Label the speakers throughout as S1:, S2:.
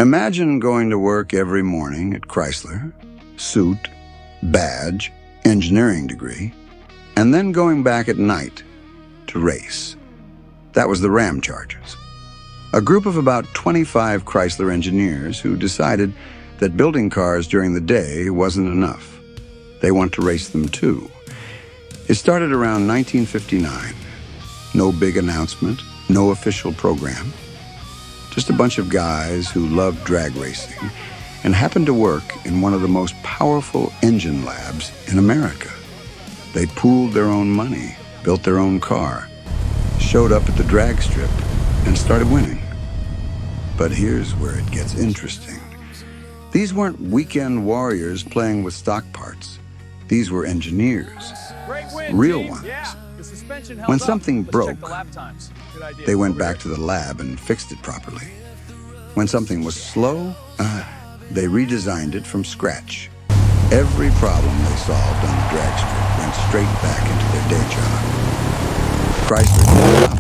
S1: Imagine going to work every morning at Chrysler, suit, badge, engineering degree, and then going back at night to race. That was the Ramchargers, a group of about 25 Chrysler engineers who decided that building cars during the day wasn't enough. They want to race them too. It started around 1959. No big announcement, no official program. Just a bunch of guys who loved drag racing and happened to work in one of the most powerful engine labs in America. They pooled their own money, built their own car, showed up at the drag strip, and started winning. But here's where it gets interesting. These weren't weekend warriors playing with stock parts. These were engineers, real ones. When something broke, they went back to the lab and fixed it properly. When something was slow, they redesigned it from scratch. Every problem they solved on the drag strip went straight back into their day job. Chrysler didn't stop.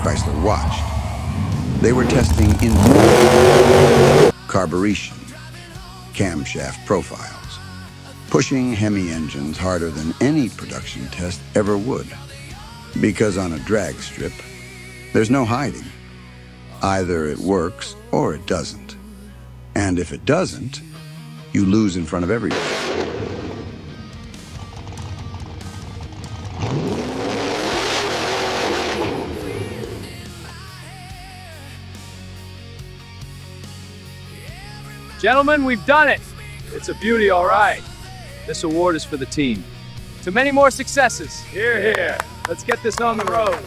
S1: Chrysler watched. They were testing interior, carburation, camshaft profiles, pushing Hemi engines harder than any production test ever would. Because on a drag strip, there's no hiding. Either it works or it doesn't. And if it doesn't, you lose in front of everybody.
S2: Gentlemen, we've done it. It's a beauty, all right. This award is for the team. To many more successes. Hear, hear. Let's get this on the road.